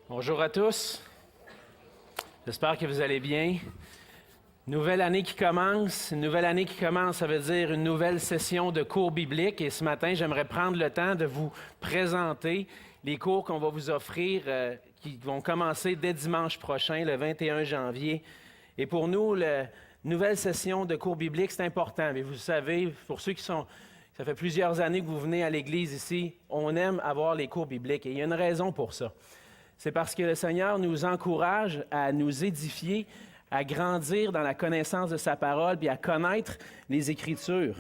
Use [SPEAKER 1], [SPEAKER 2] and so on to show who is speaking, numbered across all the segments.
[SPEAKER 1] Bonjour à tous. J'espère que vous allez bien. Nouvelle année qui commence. Une nouvelle année qui commence, ça veut dire une nouvelle session de cours bibliques. Et ce matin, j'aimerais prendre le temps de vous présenter les cours qu'on va vous offrir, qui vont commencer dès dimanche prochain, le 21 janvier. Et pour nous, la nouvelle session de cours bibliques, c'est important. Mais vous savez, pour ceux qui sont... Ça fait plusieurs années que vous venez à l'Église ici, on aime avoir les cours bibliques. Et il y a une raison pour ça. C'est parce que le Seigneur nous encourage à nous édifier, à grandir dans la connaissance de sa parole, puis à connaître les Écritures.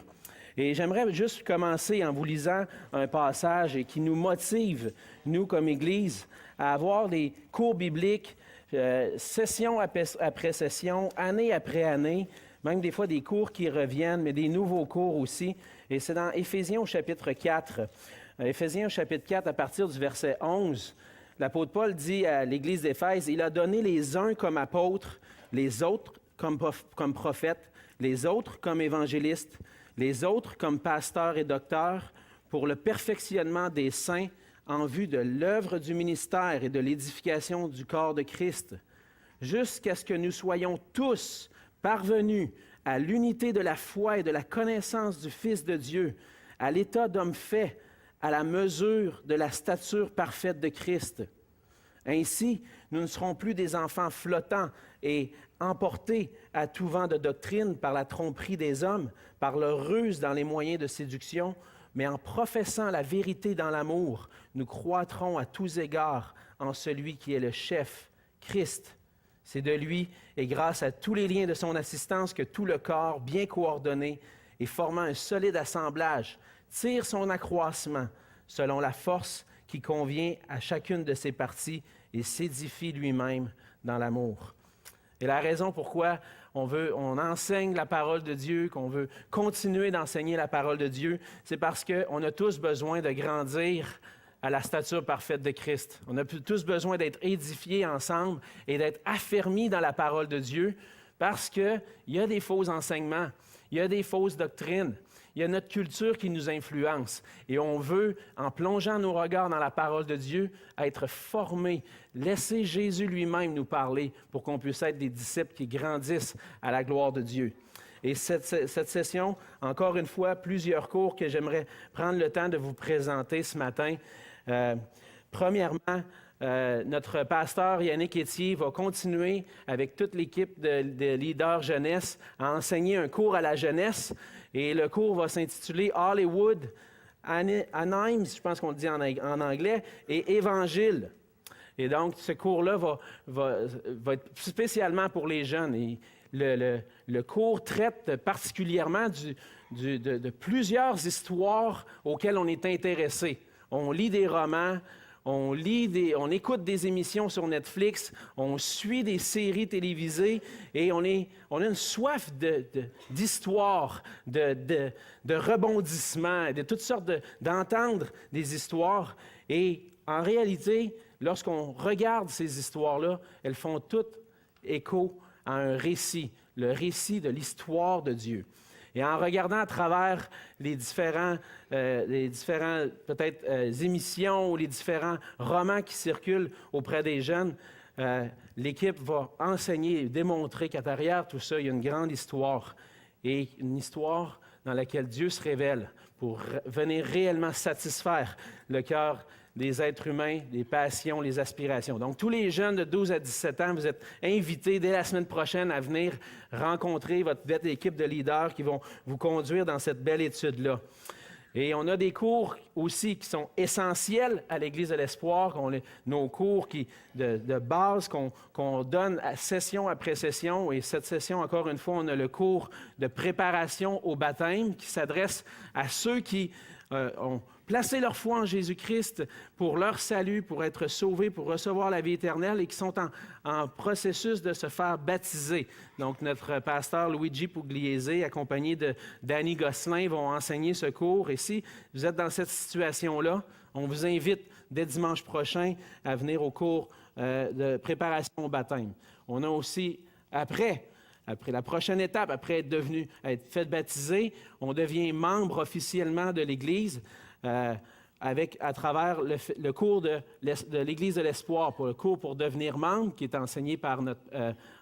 [SPEAKER 1] Et j'aimerais juste commencer en vous lisant un passage qui nous motive, nous comme Église, à avoir des cours bibliques, session après session, année après année, même des fois des cours qui reviennent, mais des nouveaux cours aussi. Et c'est dans Éphésiens au chapitre 4. Éphésiens au chapitre 4, à partir du verset 11, l'apôtre Paul dit à l'Église d'Éphèse, « Il a donné les uns comme apôtres, les autres comme prophètes, les autres comme évangélistes, les autres comme pasteurs et docteurs, pour le perfectionnement des saints en vue de l'œuvre du ministère et de l'édification du corps de Christ, jusqu'à ce que nous soyons tous parvenus à l'unité de la foi et de la connaissance du Fils de Dieu, à l'état d'homme fait, à la mesure de la stature parfaite de Christ. Ainsi, nous ne serons plus des enfants flottants et emportés à tout vent de doctrine par la tromperie des hommes, par leur ruse dans les moyens de séduction, mais en professant la vérité dans l'amour, nous croîtrons à tous égards en celui qui est le chef, Christ. C'est de lui et grâce à tous les liens de son assistance que tout le corps, bien coordonné et formant un solide assemblage, tire son accroissement selon la force qui convient à chacune de ses parties et s'édifie lui-même dans l'amour. Et la raison pourquoi on enseigne la parole de Dieu, qu'on veut continuer d'enseigner la parole de Dieu, c'est parce qu'on a tous besoin de grandir à la stature parfaite de Christ. On a tous besoin d'être édifiés ensemble et d'être affermis dans la parole de Dieu parce qu'il y a des faux enseignements, il y a des fausses doctrines. Il y a notre culture qui nous influence et on veut, en plongeant nos regards dans la parole de Dieu, être formés, laisser Jésus lui-même nous parler pour qu'on puisse être des disciples qui grandissent à la gloire de Dieu. Et cette session, encore une fois, plusieurs cours que j'aimerais prendre le temps de vous présenter ce matin. Premièrement, notre pasteur Yannick Étier va continuer avec toute l'équipe de leaders jeunesse à enseigner un cours à la jeunesse. Et le cours va s'intituler « Hollywood, Anheims », je pense qu'on le dit en anglais, et « Évangile ». Et donc, ce cours-là va être spécialement pour les jeunes. Et le cours traite particulièrement de plusieurs histoires auxquelles on est intéressé. On lit des romans, on écoute des émissions sur Netflix, on suit des séries télévisées et on a une soif d'histoire, de rebondissements, de toutes sortes d'entendre des histoires. Et en réalité, lorsqu'on regarde ces histoires-là, elles font toutes écho à un récit, le récit de l'histoire de Dieu. Et en regardant à travers les différents peut-être émissions ou les différents romans qui circulent auprès des jeunes, l'équipe va enseigner et démontrer qu'à derrière tout ça, il y a une grande histoire. Et une histoire dans laquelle Dieu se révèle pour venir réellement satisfaire le cœur des êtres humains, les passions, les aspirations. Donc, tous les jeunes de 12 à 17 ans, vous êtes invités dès la semaine prochaine à venir rencontrer votre belle équipe de leaders qui vont vous conduire dans cette belle étude-là. Et on a des cours aussi qui sont essentiels à l'Église de l'Espoir, nos cours de base qu'on donne à session après session. Et cette session, encore une fois, on a le cours de préparation au baptême qui s'adresse à ceux qui ont placé leur foi en Jésus-Christ pour leur salut, pour être sauvés, pour recevoir la vie éternelle et qui sont en processus de se faire baptiser. Donc, notre pasteur Luigi Pugliese, accompagné de Danny Gosselin, vont enseigner ce cours. Et si vous êtes dans cette situation-là, on vous invite dès dimanche prochain à venir au cours de préparation au baptême. On a aussi, après la prochaine étape, après être fait baptiser, on devient membre officiellement de l'Église. à travers le cours de l'Église de l'Espoir, pour le cours pour devenir membre, qui est enseigné par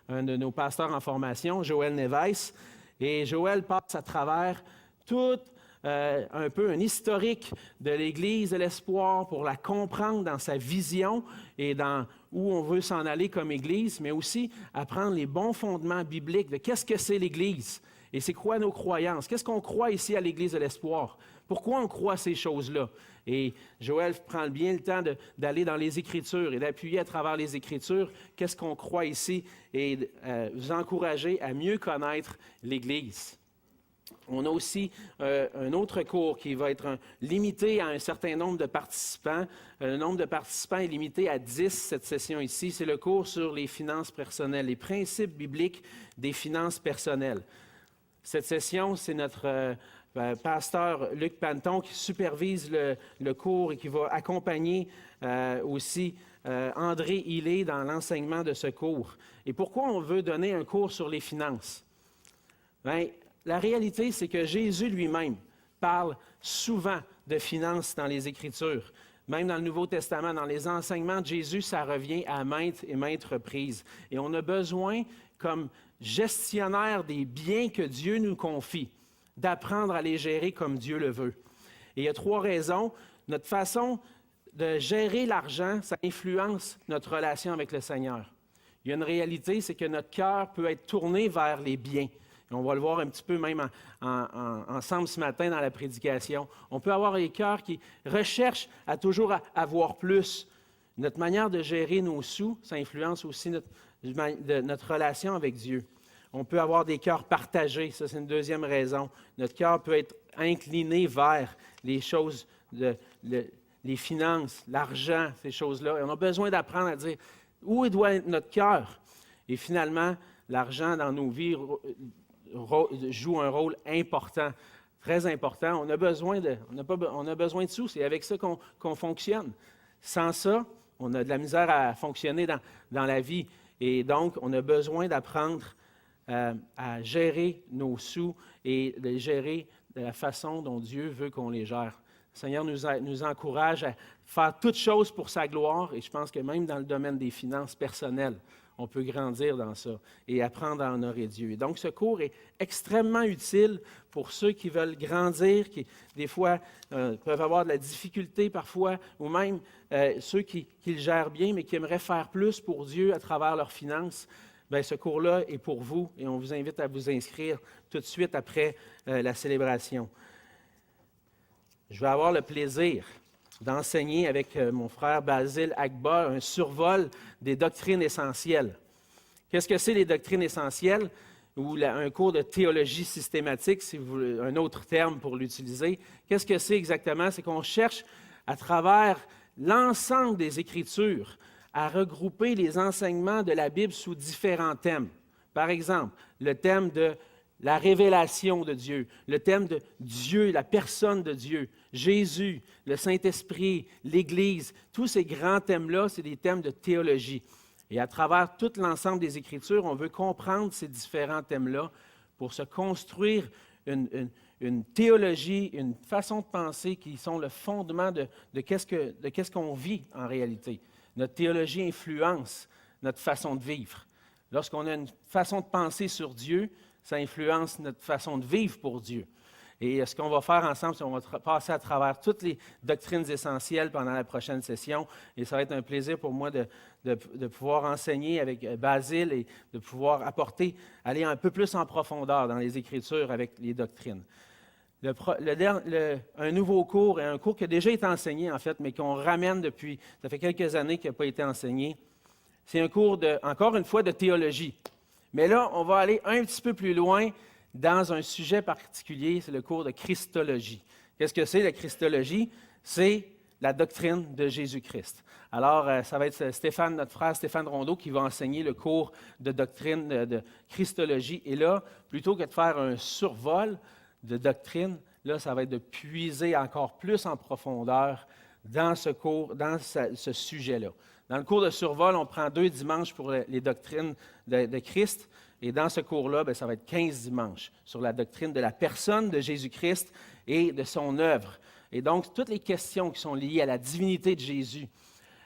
[SPEAKER 1] un de nos pasteurs en formation, Joël Neves. Et Joël passe à travers tout un peu un historique de l'Église de l'Espoir pour la comprendre dans sa vision et dans où on veut s'en aller comme Église, mais aussi apprendre les bons fondements bibliques de qu'est-ce que c'est l'Église et c'est quoi nos croyances. Qu'est-ce qu'on croit ici à l'Église de l'Espoir? Pourquoi on croit ces choses-là? Et Joël prend bien le temps d'aller dans les Écritures et d'appuyer à travers les Écritures qu'est-ce qu'on croit ici et vous encourager à mieux connaître l'Église. On a aussi un autre cours qui va être limité à un certain nombre de participants. Le nombre de participants est limité à 10 cette session ici. C'est le cours sur les finances personnelles, les principes bibliques des finances personnelles. Cette session, c'est notre pasteur Luc Panton qui supervise le cours et qui va accompagner aussi André Hillé dans l'enseignement de ce cours. Et pourquoi on veut donner un cours sur les finances? Bien, la réalité, c'est que Jésus lui-même parle souvent de finances dans les Écritures. Même dans le Nouveau Testament, dans les enseignements de Jésus, ça revient à maintes et maintes reprises. Et on a besoin, comme gestionnaire des biens que Dieu nous confie, d'apprendre à les gérer comme Dieu le veut. Et il y a 3 raisons. Notre façon de gérer l'argent, ça influence notre relation avec le Seigneur. Il y a une réalité, c'est que notre cœur peut être tourné vers les biens. Et on va le voir un petit peu même ensemble ce matin dans la prédication. On peut avoir les cœurs qui recherchent à toujours avoir plus. Notre manière de gérer nos sous, ça influence aussi notre relation avec Dieu. On peut avoir des cœurs partagés, ça c'est une deuxième raison. Notre cœur peut être incliné vers les choses, les finances, l'argent, ces choses-là. Et on a besoin d'apprendre à dire où doit être notre cœur. Et finalement, l'argent dans nos vies joue un rôle important, très important. On a besoin de sous, c'est avec ça qu'on fonctionne. Sans ça, on a de la misère à fonctionner dans la vie. Et donc, on a besoin d'apprendre à gérer nos sous et de les gérer de la façon dont Dieu veut qu'on les gère. Le Seigneur nous encourage à faire toutes choses pour sa gloire et je pense que même dans le domaine des finances personnelles, on peut grandir dans ça et apprendre à honorer Dieu. Et donc, ce cours est extrêmement utile pour ceux qui veulent grandir, qui, des fois, peuvent avoir de la difficulté parfois, ou même ceux qui le gèrent bien, mais qui aimeraient faire plus pour Dieu à travers leurs finances. Bien, ce cours-là est pour vous et on vous invite à vous inscrire tout de suite après la célébration. Je vais avoir le plaisir d'enseigner avec mon frère Basile Agba un survol des doctrines essentielles. Qu'est-ce que c'est les doctrines essentielles? Ou un cours de théologie systématique, si vous voulez, un autre terme pour l'utiliser. Qu'est-ce que c'est exactement? C'est qu'on cherche à travers l'ensemble des Écritures à regrouper les enseignements de la Bible sous différents thèmes. Par exemple, le thème de la révélation de Dieu, le thème de Dieu, la personne de Dieu, Jésus, le Saint-Esprit, l'Église, tous ces grands thèmes-là, c'est des thèmes de théologie. Et à travers tout l'ensemble des Écritures, on veut comprendre ces différents thèmes-là pour se construire une théologie, une façon de penser qui sont le fondement de qu'est-ce qu'on vit en réalité. Notre théologie influence notre façon de vivre. Lorsqu'on a une façon de penser sur Dieu, ça influence notre façon de vivre pour Dieu. Et ce qu'on va faire ensemble, c'est qu'on va passer à travers toutes les doctrines essentielles pendant la prochaine session. Et ça va être un plaisir pour moi de pouvoir enseigner avec Basile et de pouvoir aller un peu plus en profondeur dans les Écritures avec les doctrines. Un nouveau cours, et un cours qui a déjà été enseigné en fait, mais qu'on ramène depuis, ça fait quelques années qu'il n'a pas été enseigné. C'est un cours, encore une fois, de théologie. Mais là, on va aller un petit peu plus loin dans un sujet particulier, c'est le cours de Christologie. Qu'est-ce que c'est la Christologie? C'est la doctrine de Jésus-Christ. Alors, ça va être notre frère Stéphane Rondeau qui va enseigner le cours de doctrine de Christologie. Et là, plutôt que de faire un survol de doctrine, là, ça va être de puiser encore plus en profondeur dans ce cours, dans ce sujet-là. Dans le cours de survol, on prend 2 dimanches pour les doctrines de Christ. Et dans ce cours-là, bien, ça va être 15 dimanches sur la doctrine de la personne de Jésus-Christ et de son œuvre. Et donc, toutes les questions qui sont liées à la divinité de Jésus,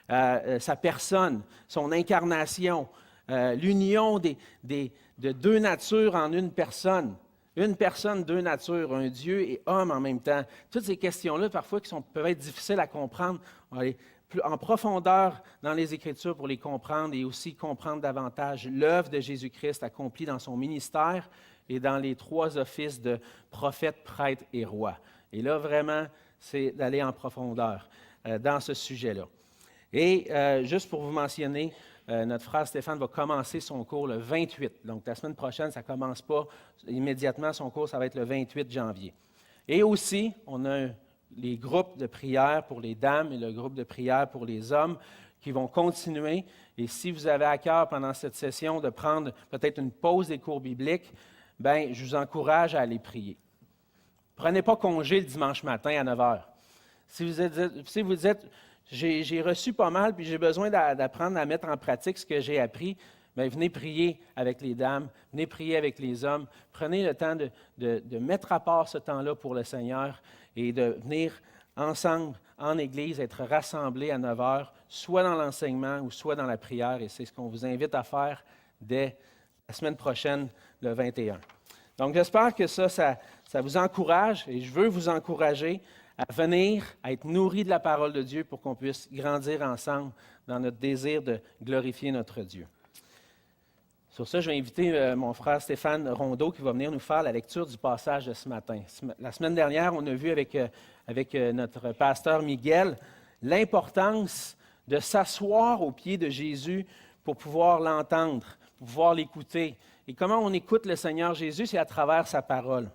[SPEAKER 1] sa personne, son incarnation, l'union de deux natures en une personne, deux natures, un Dieu et homme en même temps. Toutes ces questions-là, parfois, peuvent être difficiles à comprendre, on va aller plus en profondeur dans les Écritures pour les comprendre et aussi comprendre davantage l'œuvre de Jésus-Christ accomplie dans son ministère et dans les trois offices de prophète, prêtre et roi. Et là, vraiment, c'est d'aller en profondeur dans ce sujet-là. Et juste pour vous mentionner, notre frère Stéphane va commencer son cours le 28. Donc, la semaine prochaine, ça ne commence pas immédiatement. Son cours, ça va être le 28 janvier. Et aussi, on a les groupes de prière pour les dames et le groupe de prière pour les hommes qui vont continuer. Et si vous avez à cœur pendant cette session de prendre peut-être une pause des cours bibliques, bien, je vous encourage à aller prier. Prenez pas congé le dimanche matin à 9 h. Si vous dites, j'ai reçu pas mal, puis j'ai besoin d'apprendre à mettre en pratique ce que j'ai appris, bien, venez prier avec les dames, venez prier avec les hommes. Prenez le temps de mettre à part ce temps-là pour le Seigneur et de venir ensemble en Église, être rassemblés à 9 h, soit dans l'enseignement ou soit dans la prière. Et c'est ce qu'on vous invite à faire dès la semaine prochaine, le 21. Donc, j'espère que ça vous encourage et je veux vous encourager à venir, à être nourris de la parole de Dieu pour qu'on puisse grandir ensemble dans notre désir de glorifier notre Dieu. Sur ça, je vais inviter mon frère Stéphane Rondeau qui va venir nous faire la lecture du passage de ce matin. La semaine dernière, on a vu avec notre pasteur Miguel l'importance de s'asseoir aux pieds de Jésus pour pouvoir l'entendre, pour pouvoir l'écouter. Et comment on écoute le Seigneur Jésus, c'est à travers sa parole.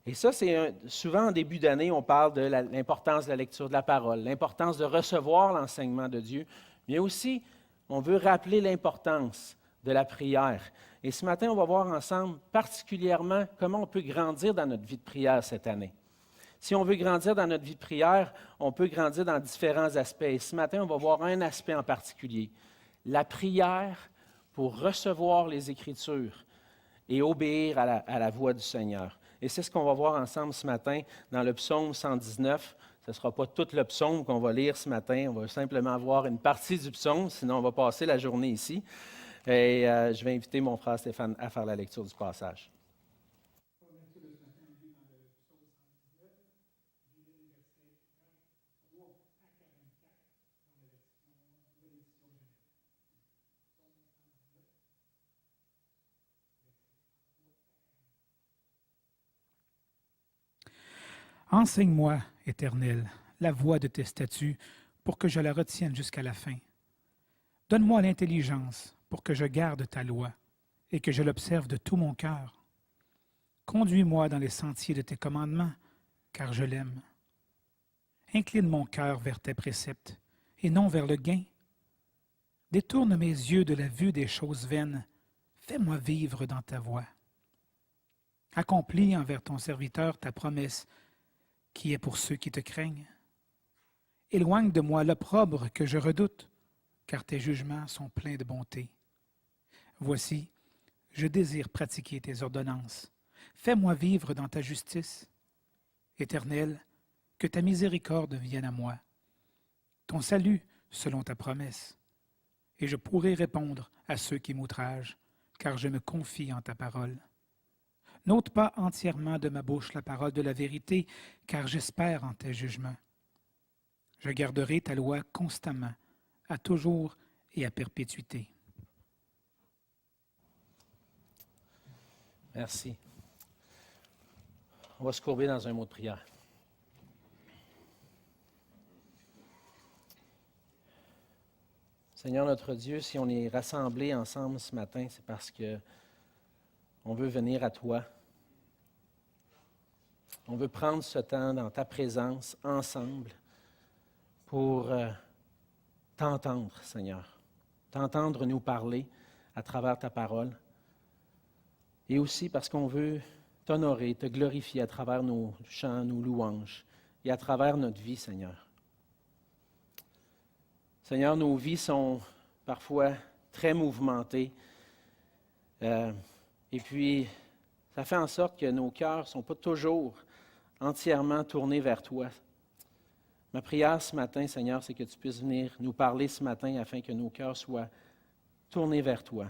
[SPEAKER 1] Et ça, c'est souvent en début d'année, on parle de l'importance de la lecture de la parole, l'importance de recevoir l'enseignement de Dieu, mais aussi, on veut rappeler l'importance de la prière. Et ce matin, on va voir ensemble particulièrement comment on peut grandir dans notre vie de prière cette année. Si on veut grandir dans notre vie de prière, on peut grandir dans différents aspects. Et ce matin, on va voir un aspect en particulier, la prière pour recevoir les Écritures et obéir à la voix du Seigneur. Et c'est ce qu'on va voir ensemble ce matin dans le psaume 119. Ce ne sera pas tout le psaume qu'on va lire ce matin. On va simplement voir une partie du psaume, sinon on va passer la journée ici. Et je vais inviter mon frère Stéphane à faire la lecture du passage.
[SPEAKER 2] Enseigne-moi, Éternel, la voie de tes statuts, pour que je la retienne jusqu'à la fin. Donne-moi l'intelligence pour que je garde ta loi et que je l'observe de tout mon cœur. Conduis-moi dans les sentiers de tes commandements, car je l'aime. Incline mon cœur vers tes préceptes et non vers le gain. Détourne mes yeux de la vue des choses vaines. Fais-moi vivre dans ta voie. Accomplis envers ton serviteur ta promesse, qui est pour ceux qui te craignent. Éloigne de moi l'opprobre que je redoute, car tes jugements sont pleins de bonté. Voici, je désire pratiquer tes ordonnances. Fais-moi vivre dans ta justice. Éternel, que ta miséricorde vienne à moi, ton salut selon ta promesse. Et je pourrai répondre à ceux qui m'outragent, car je me confie en ta parole. N'ôte pas entièrement de ma bouche la parole de la vérité, car j'espère en tes jugements. Je garderai ta loi constamment, à toujours et à perpétuité.
[SPEAKER 1] Merci. On va se courber dans un mot de prière. Seigneur notre Dieu, si on est rassemblés ensemble ce matin, c'est parce que on veut venir à toi. On veut prendre ce temps dans ta présence, ensemble, pour t'entendre, Seigneur. T'entendre nous parler à travers ta parole. Et aussi parce qu'on veut t'honorer, te glorifier à travers nos chants, nos louanges et à travers notre vie, Seigneur. Seigneur, nos vies sont parfois très mouvementées. Et puis, ça fait en sorte que nos cœurs ne sont pas toujours entièrement tournés vers toi. Ma prière ce matin, Seigneur, c'est que tu puisses venir nous parler ce matin afin que nos cœurs soient tournés vers toi.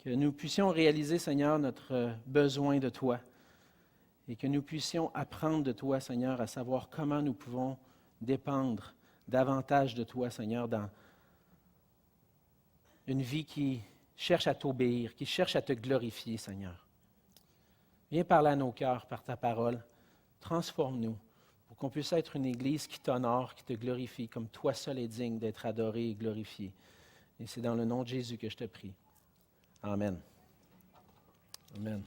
[SPEAKER 1] Que nous puissions réaliser, Seigneur, notre besoin de toi et que nous puissions apprendre de toi, Seigneur, à savoir comment nous pouvons dépendre davantage de toi, Seigneur, dans une vie qui cherche à t'obéir, qui cherche à te glorifier, Seigneur. Viens parler à nos cœurs par ta parole. Transforme-nous pour qu'on puisse être une Église qui t'honore, qui te glorifie, comme toi seul es digne d'être adoré et glorifié. Et c'est dans le nom de Jésus que je te prie. Amen. Amen.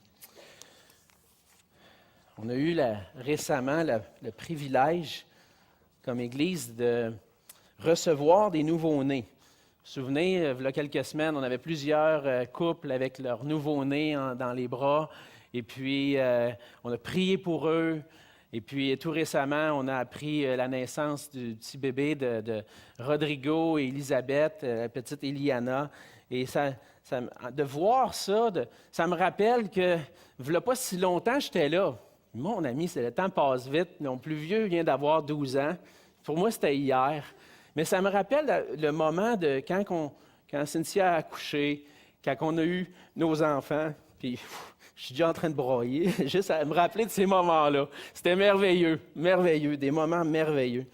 [SPEAKER 1] On a eu récemment le privilège, comme Église, de recevoir des nouveaux-nés. Vous vous souvenez, il y a quelques semaines, on avait plusieurs couples avec leurs nouveaux-nés dans les bras. Et puis, on a prié pour eux. Et puis, tout récemment, on a appris la naissance du petit bébé de Rodrigo et Elisabeth, la petite Eliana. Et de voir ça, ça me rappelle que, il n'y a pas si longtemps, j'étais là. Mon ami, le temps passe vite. Mon plus vieux vient d'avoir 12 ans. Pour moi, c'était hier. Mais ça me rappelle le moment de quand Cynthia a accouché, quand on a eu nos enfants. Puis, je suis déjà en train de broyer, juste à me rappeler de ces moments-là. C'était merveilleux, merveilleux, des moments merveilleux.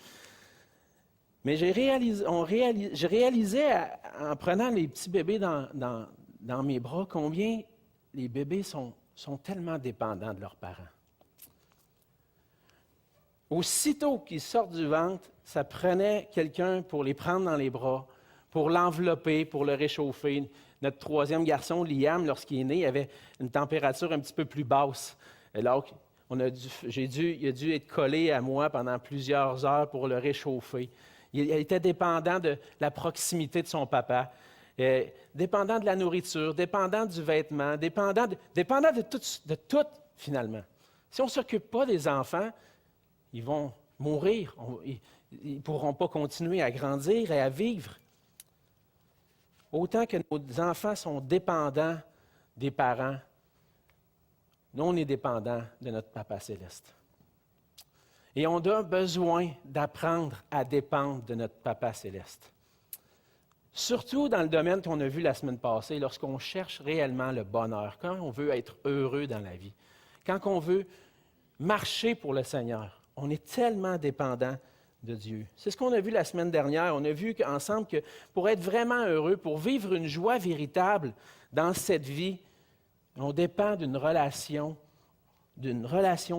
[SPEAKER 1] Mais j'ai réalisé en prenant les petits bébés dans mes bras, combien les bébés sont tellement dépendants de leurs parents. Aussitôt qu'ils sortent du ventre, ça prenait quelqu'un pour les prendre dans les bras, pour l'envelopper, pour le réchauffer. Notre troisième garçon, Liam, lorsqu'il est né, il avait une température un petit peu plus basse. Alors, il a dû être collé à moi pendant plusieurs heures pour le réchauffer. Il était dépendant de la proximité de son papa, dépendant de la nourriture, dépendant du vêtement, dépendant de tout, finalement. Si on ne s'occupe pas des enfants, ils vont mourir. Ils ne pourront pas continuer à grandir et à vivre. Autant que nos enfants sont dépendants des parents, nous, on est dépendants de notre Papa céleste. Et on a besoin d'apprendre à dépendre de notre Papa céleste. Surtout dans le domaine qu'on a vu la semaine passée, lorsqu'on cherche réellement le bonheur, quand on veut être heureux dans la vie, quand on veut marcher pour le Seigneur, on est tellement dépendant de Dieu. C'est ce qu'on a vu la semaine dernière. On a vu ensemble que pour être vraiment heureux, pour vivre une joie véritable dans cette vie, on dépend d'une relation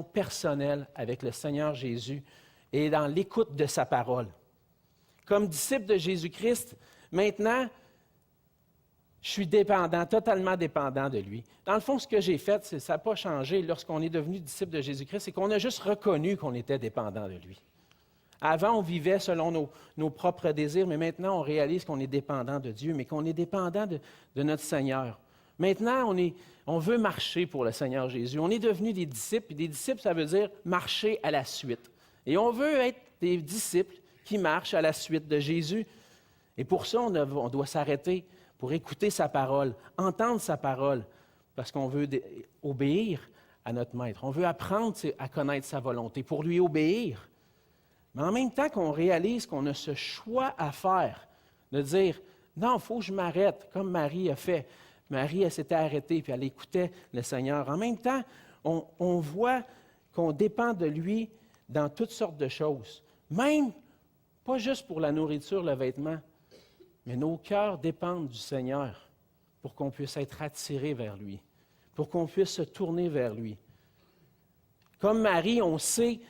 [SPEAKER 1] personnelle avec le Seigneur Jésus et dans l'écoute de sa parole. Comme disciple de Jésus-Christ, maintenant, je suis dépendant, totalement dépendant de lui. Dans le fond, ce que j'ai fait, ça n'a pas changé lorsqu'on est devenu disciple de Jésus-Christ, c'est qu'on a juste reconnu qu'on était dépendant de lui. Avant, on vivait selon nos propres désirs, mais maintenant, on réalise qu'on est dépendant de Dieu, mais qu'on est dépendant de notre Seigneur. Maintenant, on veut marcher pour le Seigneur Jésus. On est devenus des disciples, et des disciples, ça veut dire marcher à la suite. Et on veut être des disciples qui marchent à la suite de Jésus. Et pour ça, on doit s'arrêter pour écouter sa parole, entendre sa parole, parce qu'on veut obéir à notre Maître. On veut apprendre à connaître sa volonté pour lui obéir. Mais en même temps qu'on réalise qu'on a ce choix à faire, de dire, non, il faut que je m'arrête, comme Marie a fait. Marie, elle s'était arrêtée, puis elle écoutait le Seigneur. En même temps, on voit qu'on dépend de lui dans toutes sortes de choses. Même, pas juste pour la nourriture, le vêtement, mais nos cœurs dépendent du Seigneur pour qu'on puisse être attirés vers lui, pour qu'on puisse se tourner vers lui. Comme Marie, on sait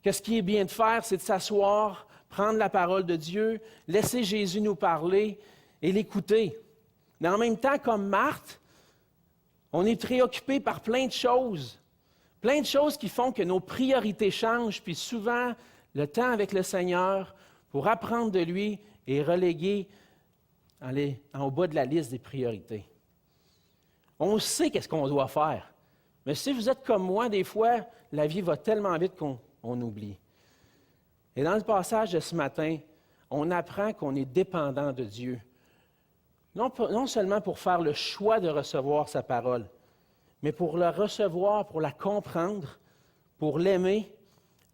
[SPEAKER 1] que ce qui est bien de faire, c'est de s'asseoir, prendre la parole de Dieu, laisser Jésus nous parler et l'écouter. Mais en même temps, comme Marthe, on est préoccupé par plein de choses qui font que nos priorités changent, puis souvent, le temps avec le Seigneur pour apprendre de lui est relégué en bas de la liste des priorités. On sait qu'est-ce qu'on doit faire, mais si vous êtes comme moi, des fois, la vie va tellement vite qu'on oublie. Et dans le passage de ce matin, on apprend qu'on est dépendant de Dieu. Non seulement pour faire le choix de recevoir sa parole, mais pour la recevoir, pour la comprendre, pour l'aimer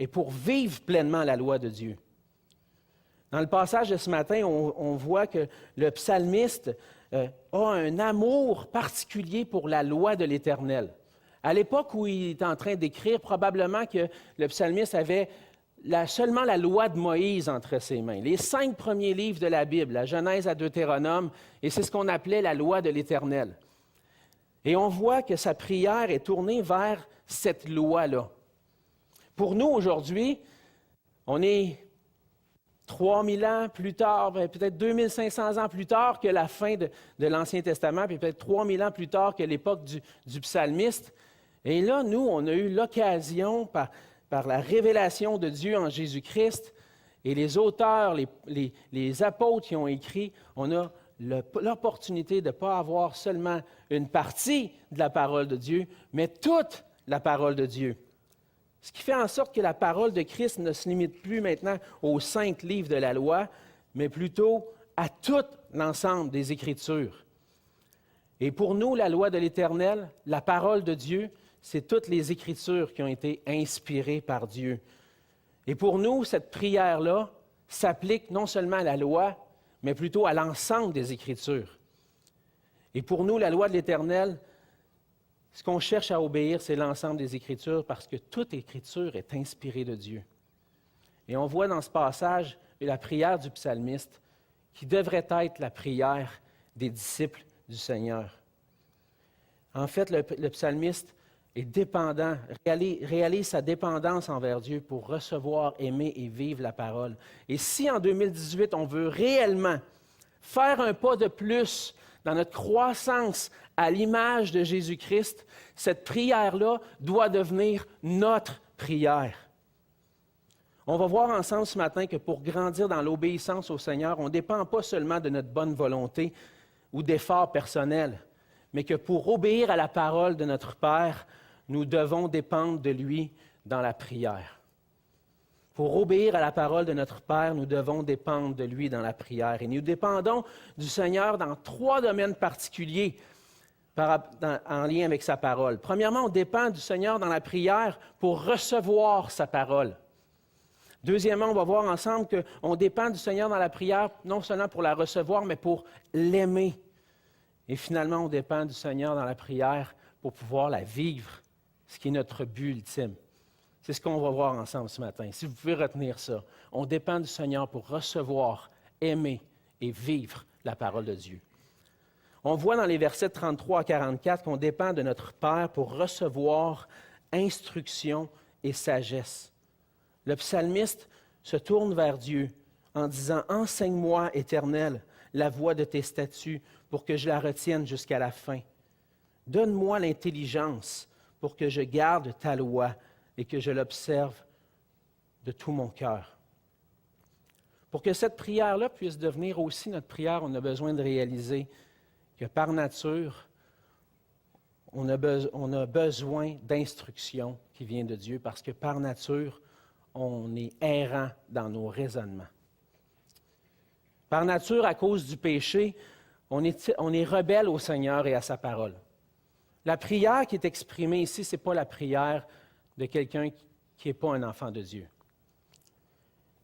[SPEAKER 1] et pour vivre pleinement la loi de Dieu. Dans le passage de ce matin, on voit que le psalmiste a un amour particulier pour la loi de l'Éternel. À l'époque où il est en train d'écrire, probablement que le psalmiste avait seulement la loi de Moïse entre ses mains. Les 5 premiers livres de la Bible, la Genèse à Deutéronome, et c'est ce qu'on appelait la loi de l'Éternel. Et on voit que sa prière est tournée vers cette loi-là. Pour nous, aujourd'hui, on est 3000 ans plus tard, peut-être 2500 ans plus tard que la fin de l'Ancien Testament, puis peut-être 3000 ans plus tard que l'époque du psalmiste. Et là, nous, on a eu l'occasion, par la révélation de Dieu en Jésus-Christ, et les auteurs, les apôtres qui ont écrit, on a l'opportunité de ne pas avoir seulement une partie de la parole de Dieu, mais toute la parole de Dieu. Ce qui fait en sorte que la parole de Christ ne se limite plus maintenant aux 5 livres de la loi, mais plutôt à tout l'ensemble des Écritures. Et pour nous, la loi de l'Éternel, la parole de Dieu, c'est toutes les Écritures qui ont été inspirées par Dieu. Et pour nous, cette prière-là s'applique non seulement à la loi, mais plutôt à l'ensemble des Écritures. Et pour nous, la loi de l'Éternel, ce qu'on cherche à obéir, c'est l'ensemble des Écritures, parce que toute Écriture est inspirée de Dieu. Et on voit dans ce passage la prière du psalmiste, qui devrait être la prière des disciples du Seigneur. En fait, le psalmiste est dépendant, réalise sa dépendance envers Dieu pour recevoir, aimer et vivre la parole. Et si en 2018, on veut réellement faire un pas de plus dans notre croissance à l'image de Jésus-Christ, cette prière-là doit devenir notre prière. On va voir ensemble ce matin que pour grandir dans l'obéissance au Seigneur, on ne dépend pas seulement de notre bonne volonté ou d'efforts personnels, mais que pour obéir à la parole de notre Père, nous devons dépendre de lui dans la prière. Pour obéir à la parole de notre Père, nous devons dépendre de lui dans la prière. Et nous dépendons du Seigneur dans 3 domaines particuliers en lien avec sa parole. Premièrement, on dépend du Seigneur dans la prière pour recevoir sa parole. Deuxièmement, on va voir ensemble qu'on dépend du Seigneur dans la prière, non seulement pour la recevoir, mais pour l'aimer. Et finalement, on dépend du Seigneur dans la prière pour pouvoir la vivre, ce qui est notre but ultime. C'est ce qu'on va voir ensemble ce matin. Si vous pouvez retenir ça, on dépend du Seigneur pour recevoir, aimer et vivre la parole de Dieu. On voit dans les versets 33 à 44 qu'on dépend de notre Père pour recevoir instruction et sagesse. Le psalmiste se tourne vers Dieu en disant « Enseigne-moi, Éternel, la voie de tes statuts pour que je la retienne jusqu'à la fin. Donne-moi l'intelligence pour que je garde ta loi et que je l'observe de tout mon cœur. » Pour que cette prière-là puisse devenir aussi notre prière, on a besoin de réaliser que par nature, on a besoin d'instruction qui vient de Dieu, parce que par nature, on est errant dans nos raisonnements. Par nature, à cause du péché, on est rebelle au Seigneur et à sa parole. La prière qui est exprimée ici, ce n'est pas la prière de quelqu'un qui n'est pas un enfant de Dieu.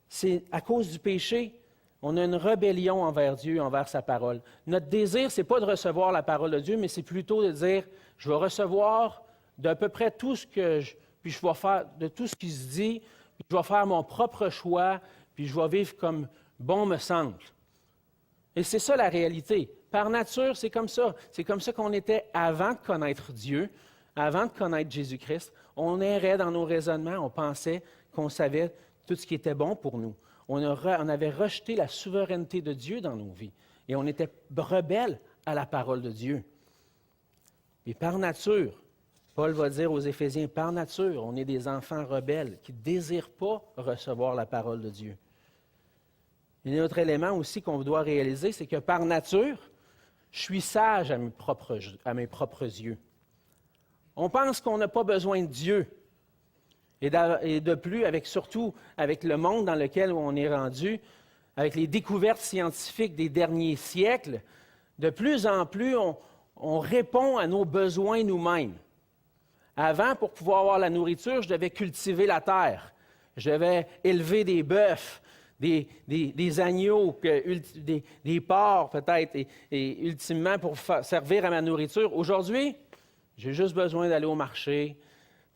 [SPEAKER 1] C'est à cause du péché, on a une rébellion envers Dieu, envers sa parole. Notre désir, ce n'est pas de recevoir la parole de Dieu, mais c'est plutôt de dire, je vais recevoir d'à peu près tout ce que puis je vais faire de tout ce qui se dit, puis je vais faire mon propre choix, puis je vais vivre comme bon me semble. Et c'est ça la réalité. Par nature, c'est comme ça. C'est comme ça qu'on était avant de connaître Dieu, avant de connaître Jésus-Christ. On errait dans nos raisonnements, on pensait qu'on savait tout ce qui était bon pour nous. On avait rejeté la souveraineté de Dieu dans nos vies. Et on était rebelles à la parole de Dieu. Et par nature, Paul va dire aux Éphésiens, par nature, on est des enfants rebelles qui ne désirent pas recevoir la parole de Dieu. Il y a un autre élément aussi qu'on doit réaliser, c'est que par nature, je suis sage à mes propres yeux. On pense qu'on n'a pas besoin de Dieu. Et de plus, surtout avec le monde dans lequel on est rendu, avec les découvertes scientifiques des derniers siècles, de plus en plus, on répond à nos besoins nous-mêmes. Avant, pour pouvoir avoir la nourriture, je devais cultiver la terre. Je devais élever des bœufs, des agneaux, des porcs peut-être, et ultimement pour servir à ma nourriture. Aujourd'hui, j'ai juste besoin d'aller au marché,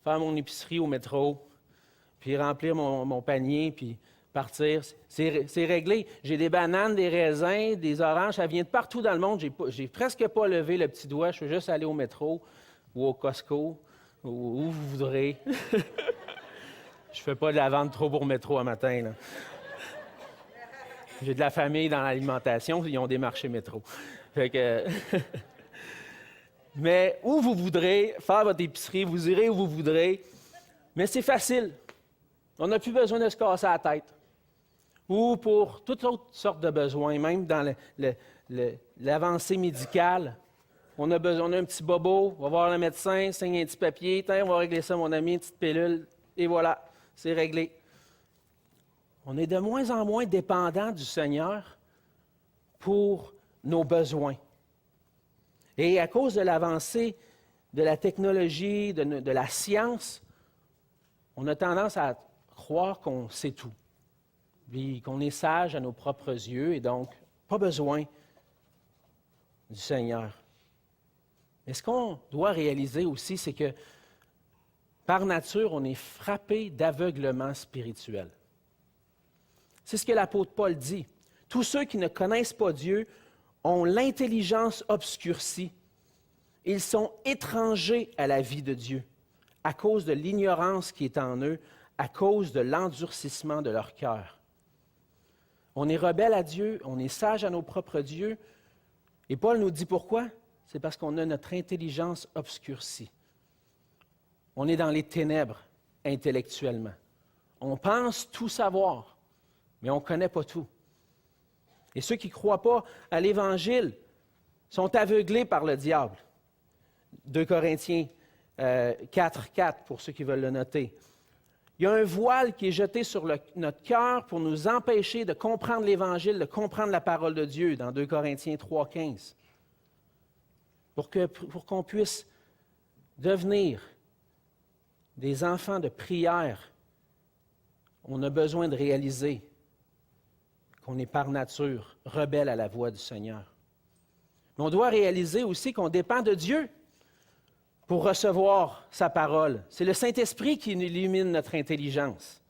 [SPEAKER 1] faire mon épicerie au métro, puis remplir mon panier, puis partir. C'est réglé. J'ai des bananes, des raisins, des oranges, ça vient de partout dans le monde. J'ai presque pas levé le petit doigt, je suis juste aller au métro ou au Costco, ou où vous voudrez. Je fais pas de la vente trop pour métro un matin, là. J'ai de la famille dans l'alimentation, ils ont des marchés métro. Fait que mais où vous voudrez faire votre épicerie, vous irez où vous voudrez. Mais c'est facile. On n'a plus besoin de se casser la tête. Ou pour toutes autres sortes de besoins, même dans l'avancée médicale. On a un petit bobo, on va voir le médecin, signe un petit papier, tiens, on va régler ça, mon ami, une petite pilule, et voilà, c'est réglé. On est de moins en moins dépendant du Seigneur pour nos besoins. Et à cause de l'avancée de la technologie, de la science, on a tendance à croire qu'on sait tout, puis qu'on est sage à nos propres yeux et donc pas besoin du Seigneur. Mais ce qu'on doit réaliser aussi, c'est que par nature, on est frappé d'aveuglement spirituel. C'est ce que l'apôtre Paul dit. Tous ceux qui ne connaissent pas Dieu ont l'intelligence obscurcie. Ils sont étrangers à la vie de Dieu à cause de l'ignorance qui est en eux, à cause de l'endurcissement de leur cœur. On est rebelle à Dieu, on est sage à nos propres dieux. Et Paul nous dit pourquoi? C'est parce qu'on a notre intelligence obscurcie. On est dans les ténèbres intellectuellement. On pense tout savoir, mais on ne connaît pas tout. Et ceux qui ne croient pas à l'Évangile sont aveuglés par le diable. 2 Corinthiens 4:4, pour ceux qui veulent le noter. Il y a un voile qui est jeté sur notre cœur pour nous empêcher de comprendre l'Évangile, de comprendre la parole de Dieu, dans 2 Corinthiens 3:15. Pour qu'on puisse devenir des enfants de prière, on a besoin de réaliser qu'on est par nature rebelle à la voix du Seigneur. Mais on doit réaliser aussi qu'on dépend de Dieu pour recevoir sa parole. C'est le Saint-Esprit qui illumine notre intelligence.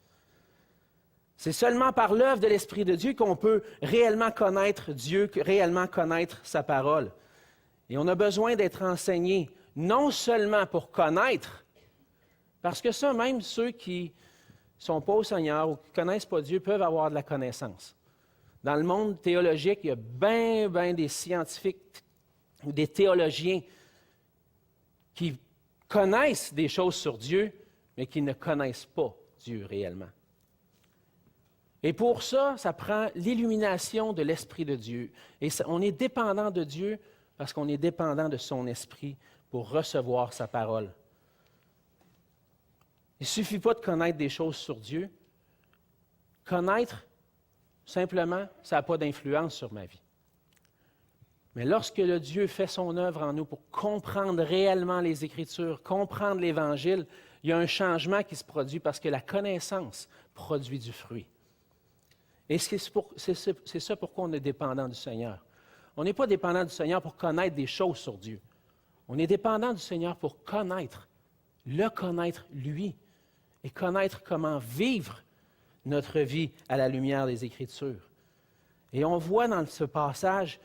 [SPEAKER 1] C'est seulement par l'œuvre de l'Esprit de Dieu qu'on peut réellement connaître Dieu, réellement connaître sa parole. Et on a besoin d'être enseigné, non seulement pour connaître, parce que ça, même ceux qui ne sont pas au Seigneur ou qui ne connaissent pas Dieu peuvent avoir de la connaissance. Dans le monde théologique, il y a bien des scientifiques ou des théologiens qui connaissent des choses sur Dieu, mais qui ne connaissent pas Dieu réellement. Et pour ça, ça prend l'illumination de l'Esprit de Dieu. Et on est dépendant de Dieu parce qu'on est dépendant de son Esprit pour recevoir sa parole. Il ne suffit pas de connaître des choses sur Dieu. Connaître, simplement, ça n'a pas d'influence sur ma vie. Mais lorsque le Dieu fait son œuvre en nous pour comprendre réellement les Écritures, comprendre l'Évangile, il y a un changement qui se produit parce que la connaissance produit du fruit. Et c'est ça pourquoi on est dépendant du Seigneur. On n'est pas dépendant du Seigneur pour connaître des choses sur Dieu. On est dépendant du Seigneur pour connaître, le connaître lui, et connaître comment vivre notre vie à la lumière des Écritures. Et on voit dans ce passage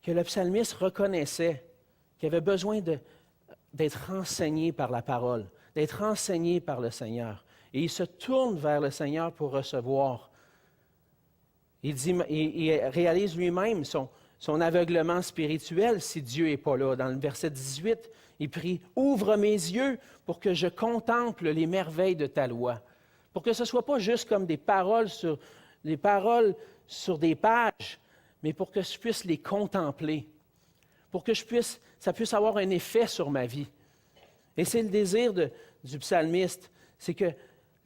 [SPEAKER 1] que le psalmiste reconnaissait qu'il avait besoin d'être enseigné par la parole, d'être enseigné par le Seigneur. Et il se tourne vers le Seigneur pour recevoir. Il réalise lui-même son aveuglement spirituel si Dieu n'est pas là. Dans le verset 18, il prie « Ouvre mes yeux pour que je contemple les merveilles de ta loi. » Pour que ce ne soit pas juste comme des paroles sur des pages, mais pour que je puisse les contempler, pour que ça puisse avoir un effet sur ma vie. Et c'est le désir du psalmiste, c'est que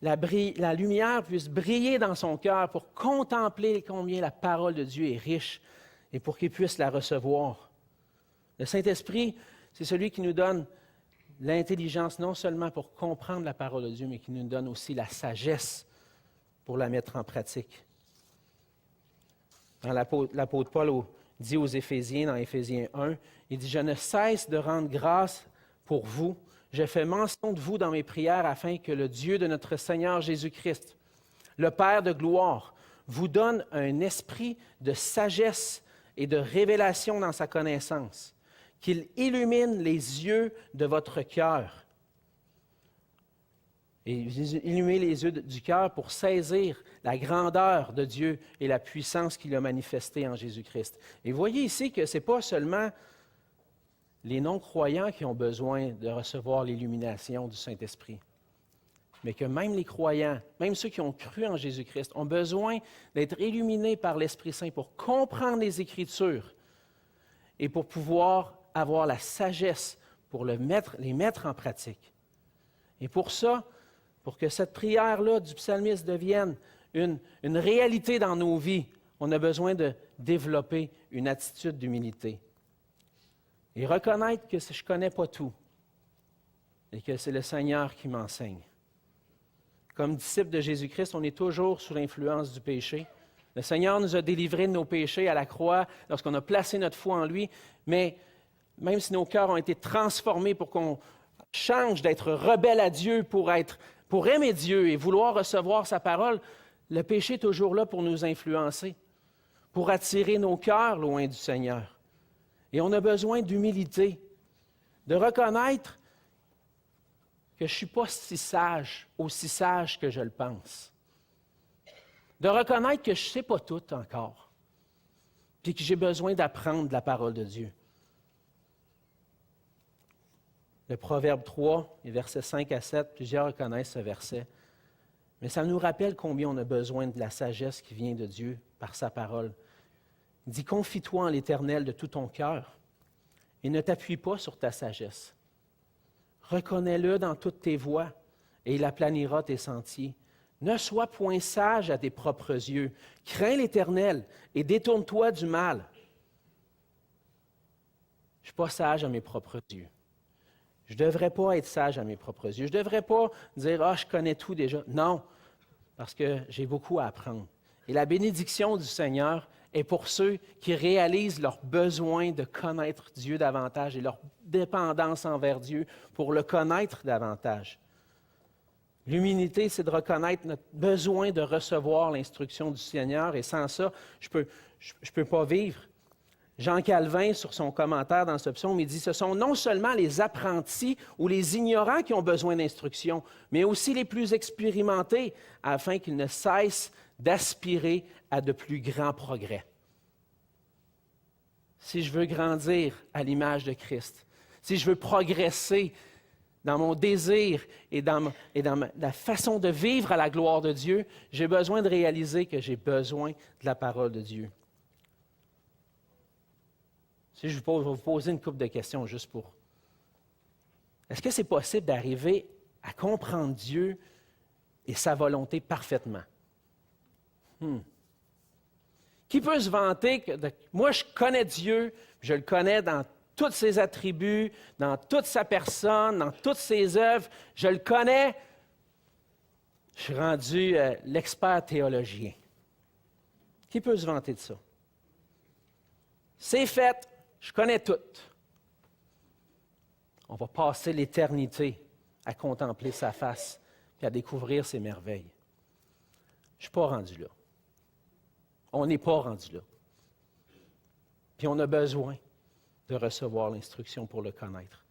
[SPEAKER 1] la lumière puisse briller dans son cœur pour contempler combien la parole de Dieu est riche et pour qu'il puisse la recevoir. Le Saint-Esprit, c'est celui qui nous donne l'intelligence non seulement pour comprendre la parole de Dieu, mais qui nous donne aussi la sagesse pour la mettre en pratique. Dans l'apôtre Paul dit aux Éphésiens, dans Éphésiens 1, il dit « Je ne cesse de rendre grâce pour vous. Je fais mention de vous dans mes prières afin que le Dieu de notre Seigneur Jésus-Christ, le Père de gloire, vous donne un esprit de sagesse et de révélation dans sa connaissance, qu'il illumine les yeux de votre cœur. » Et illuminer les yeux du cœur pour saisir la grandeur de Dieu et la puissance qu'il a manifestée en Jésus-Christ. Et voyez ici que ce n'est pas seulement les non-croyants qui ont besoin de recevoir l'illumination du Saint-Esprit, mais que même les croyants, même ceux qui ont cru en Jésus-Christ, ont besoin d'être illuminés par l'Esprit Saint pour comprendre les Écritures et pour pouvoir avoir la sagesse pour les mettre en pratique. Et pour ça, pour que cette prière-là du psalmiste devienne une réalité dans nos vies, on a besoin de développer une attitude d'humilité. Et reconnaître que je ne connais pas tout et que c'est le Seigneur qui m'enseigne. Comme disciples de Jésus-Christ, on est toujours sous l'influence du péché. Le Seigneur nous a délivrés de nos péchés à la croix lorsqu'on a placé notre foi en lui, mais même si nos cœurs ont été transformés pour qu'on change d'être rebelle à Dieu pour aimer Dieu et vouloir recevoir sa parole, le péché est toujours là pour nous influencer, pour attirer nos cœurs loin du Seigneur. Et on a besoin d'humilité, de reconnaître que je ne suis pas aussi sage que je le pense. De reconnaître que je ne sais pas tout encore, puis que j'ai besoin d'apprendre la parole de Dieu. Le Proverbe 3, les versets 5 à 7, plusieurs reconnaissent ce verset. Mais ça nous rappelle combien on a besoin de la sagesse qui vient de Dieu par sa parole. Il dit « Confie-toi en l'Éternel de tout ton cœur et ne t'appuie pas sur ta sagesse. Reconnais-le dans toutes tes voies et il aplanira tes sentiers. Ne sois point sage à tes propres yeux. Crains l'Éternel et détourne-toi du mal. » Je ne suis pas sage à mes propres yeux. Je ne devrais pas être sage à mes propres yeux. Je ne devrais pas dire « Ah, je connais tout déjà. » Non, parce que j'ai beaucoup à apprendre. Et la bénédiction du Seigneur est pour ceux qui réalisent leur besoin de connaître Dieu davantage et leur dépendance envers Dieu pour le connaître davantage. L'humilité, c'est de reconnaître notre besoin de recevoir l'instruction du Seigneur et sans ça, je peux pas vivre. Jean Calvin, sur son commentaire dans ce psaume, il dit « Ce sont non seulement les apprentis ou les ignorants qui ont besoin d'instruction, mais aussi les plus expérimentés, afin qu'ils ne cessent d'aspirer à de plus grands progrès. » Si je veux grandir à l'image de Christ, si je veux progresser dans mon désir et dans la façon de vivre à la gloire de Dieu, j'ai besoin de réaliser que j'ai besoin de la parole de Dieu. Si je vais vous poser une couple de questions juste pour... Est-ce que c'est possible d'arriver à comprendre Dieu et sa volonté parfaitement? Qui peut se vanter que moi je connais Dieu, je le connais dans tous ses attributs, dans toute sa personne, dans toutes ses œuvres, je le connais, je suis rendu l'expert théologien. Qui peut se vanter de ça? C'est fait. Je connais tout. On va passer l'éternité à contempler sa face et à découvrir ses merveilles. Je ne suis pas rendu là. On n'est pas rendu là. Puis on a besoin de recevoir l'instruction pour le connaître.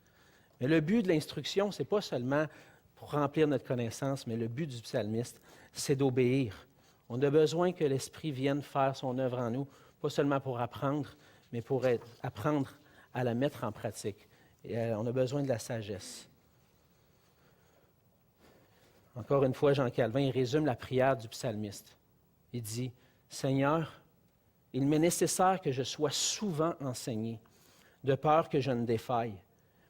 [SPEAKER 1] Mais le but de l'instruction, ce n'est pas seulement pour remplir notre connaissance, mais le but du psalmiste, c'est d'obéir. On a besoin que l'Esprit vienne faire son œuvre en nous, pas seulement pour apprendre, mais pour apprendre à la mettre en pratique. Et on a besoin de la sagesse. Encore une fois, Jean Calvin, il résume la prière du psalmiste. Il dit, « Seigneur, il m'est nécessaire que je sois souvent enseigné, de peur que je ne défaille,